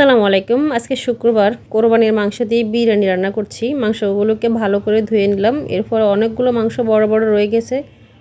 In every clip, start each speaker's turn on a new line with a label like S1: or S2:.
S1: আসসালামু আলাইকুম। আজকে শুক্রবার কোরবানির মাংস দিয়ে বিরিয়ানি রান্না করছি। মাংসগুলোকে ভালো করে ধুয়ে নিলাম। এরপর অনেকগুলো মাংস বড় বড় রয়ে গেছে,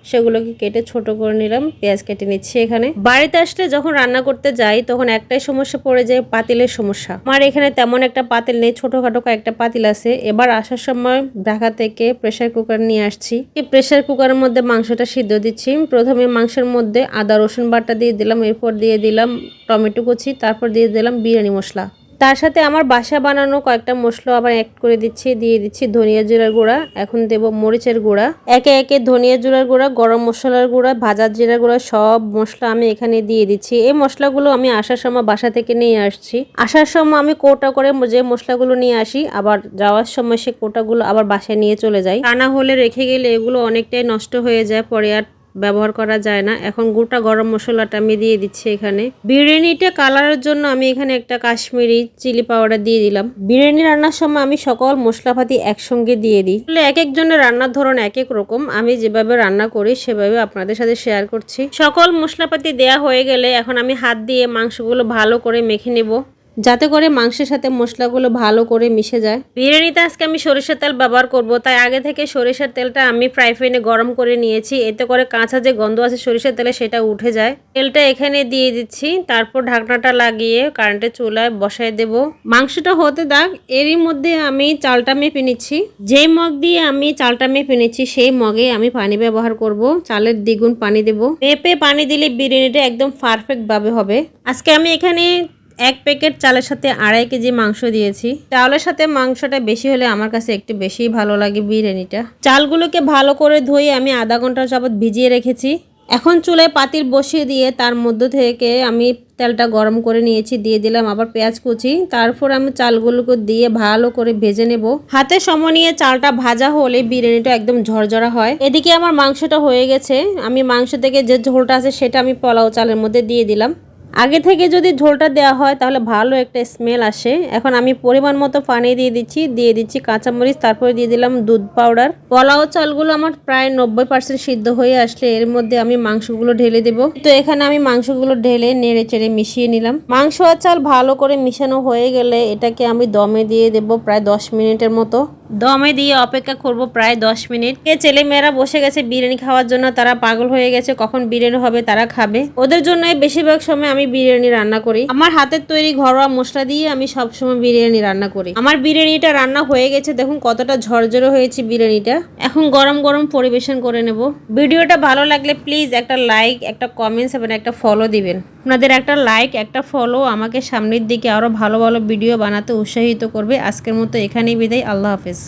S1: সেগুলোকে কেটে ছোট করে নিলাম। পেঁয়াজ কেটে নিচ্ছি। এখানে বাড়িতে আসলে যখন রান্না করতে যাই তখন একটাই সমস্যা পড়ে যায়, পাতিলের সমস্যা। আমার এখানে তেমন একটা পাতিল নেই, ছোটখাটো একটা পাতিল আছে। এবার আসার সময় ঢাকা থেকে প্রেসার কুকার নিয়ে আসছি। এই প্রেসার কুকারের মধ্যে মাংসটা সিদ্ধ দিচ্ছি। প্রথমে মাংসের মধ্যে আদা রসুন বাটা দিয়ে দিলাম, এরপর দিয়ে দিলাম টমেটো কুচি, তারপর দিয়ে দিলাম বিরিয়ানি মশলা। তার সাথে আমার বাসা বানানো কয়েকটা মশলা আবার অ্যাড করে দিচ্ছি। দিয়ে দিচ্ছি ধনিয়া জিরার গুঁড়া, এখন দেব মরিচের গুঁড়া, একে একে ধনিয়া জিরার গুঁড়া, গরম মশলার গুঁড়া, ভাজার জিরার গুঁড়া, সব মশলা আমি এখানে দিয়ে দিচ্ছি। এই মশলাগুলো আমি আসার সময় বাসা থেকে নিয়ে আসছি। আসার সময় আমি কোটা করে যে মশলাগুলো নিয়ে আসি, আবার যাওয়ার সময় সে কোটাগুলো আবার বাসায় নিয়ে চলে যাই। তা না হলে রেখে গেলে এগুলো অনেকটাই নষ্ট হয়ে যায়, পরে আর ব্যবহার করা যায় না। এখন গোটা গরম মশলাটা আমি দিয়ে দিচ্ছি এখানে। বিরিয়ানিটা কালারের জন্য আমি এখানে একটা কাশ্মীরি চিলি পাউডার দিয়ে দিলাম। বিরিয়ানি রান্নার সময় আমি সকল মশলাপাতি একসঙ্গে দিয়ে দিই। এক একজনের রান্নার ধরন এক এক রকম, আমি যেভাবে রান্না করি সেভাবে আপনাদের সাথে শেয়ার করছি। সকল মশলাপাতি দেয়া হয়ে গেলে এখন আমি হাত দিয়ে মাংসগুলো ভালো করে মেখে নেব, যাতে করে মাংসের সাথে মশলাগুলো ভালো করে মিশে যায়। বিরিয়ানিতে আজকে আমি সরিষার তেল ব্যবহার করব, তাই আগে থেকে সরিষার তেলটা আমি ফ্রাই প্যানে গরম করে নিয়েছি। এতে করে কাঁচা যে গন্ধ আছে সরিষার তেলে সেটা উঠে যায়। তেলটা এখানে দিয়ে দিচ্ছি, তারপর ঢাকনাটা লাগিয়ে কারেন্টের চুলায় বসায় দেব। মাংসটা হতে দাগ, এরই মধ্যে আমি চালটা মেপে নিচ্ছি। যে মগ দিয়ে আমি চালটা মেপে নিচ্ছি সেই মগে আমি পানি ব্যবহার করব। চালের দ্বিগুণ পানি দেব। মেপে পানি দিলে বিরিয়ানিটা একদম পারফেক্ট ভাবে হবে। আজকে আমি এখানে 1 প্যাকেট চালের সাথে 2.5 কেজি মাংস দিয়েছি। চালের সাথে মাংসটা বেশি হলে আমার কাছে একটু বেশি ভালো লাগে বিরিয়ানিটা। চালগুলোকে ভালো করে ধুয়ে আমি আধা ঘন্টা যাবত ভিজিয়ে রেখেছি। এখন চুলায় পাতিল বসিয়ে দিয়ে তার মধ্য থেকে আমি তেলটা গরম করে নিয়েছি। দিয়ে দিলাম আবার পেঁয়াজ কুচি, তারপর আমি চালগুলোকে দিয়ে ভালো করে ভেজে নেব। হাতে সময় নিয়ে চালটা ভাজা হলে বিরিয়ানিটা একদম ঝরঝরা হয়। এদিকে আমার মাংসটা হয়ে গেছে। আমি মাংস থেকে যে ঝোলটা আছে সেটা আমি পোলাও চালের মধ্যে দিয়ে দিলাম। আগে থেকে যদি ঝোলটা দেওয়া হয় তাহলে ভালো একটা স্মেল আসে। এখন আমি পরিমাণ মতো পানি দিয়ে দিচ্ছি কাঁচামরিচ, তারপরে দিয়ে দিলাম দুধ পাউডার। পোলাও চালগুলো আমার প্রায় 90% সিদ্ধ হয়ে আসলে এর মধ্যে আমি মাংসগুলো ঢেলে দেব। তো এখানে আমি মাংসগুলো ঢেলে নেড়ে চেড়ে মিশিয়ে নিলাম। মাংস আর চাল ভালো করে মিশানো হয়ে গেলে এটাকে আমি দমে দিয়ে দেব প্রায় 10 মিনিটের মতো। দমে দিয়ে অপেক্ষা করব প্রায় 10 মিনিট। ছেলেমেয়েরা বসে গেছে বিরিয়ানি খাওয়ার জন্য, তারা পাগল হয়ে গেছে কখন বিরিয়ানি হবে তারা খাবে। ওদের জন্য বেশিরভাগ সময় আমি বিরিয়ানি রান্না করি। আমার হাতের তৈরি ঘরোয়া মশলা দিয়ে আমি সবসময় বিরিয়ানি রান্না করি। আমার বিরিয়ানিটা রান্না হয়ে গেছে, দেখুন কতটা ঝরঝরে হয়েছে বিরিয়ানিটা। এখন গরম গরম পরিবেশন করে নেব। ভিডিওটা ভালো লাগলে প্লিজ একটা লাইক, একটা কমেন্টস এবং একটা ফলো দিবেন। আপনাদের একটা লাইক, একটা ফলো আমাকে সামনের দিকে আরো ভালো ভালো ভিডিও বানাতে উৎসাহিত করবে। আজকের মতো এখানেই বিদায়। আল্লাহ হাফেজ।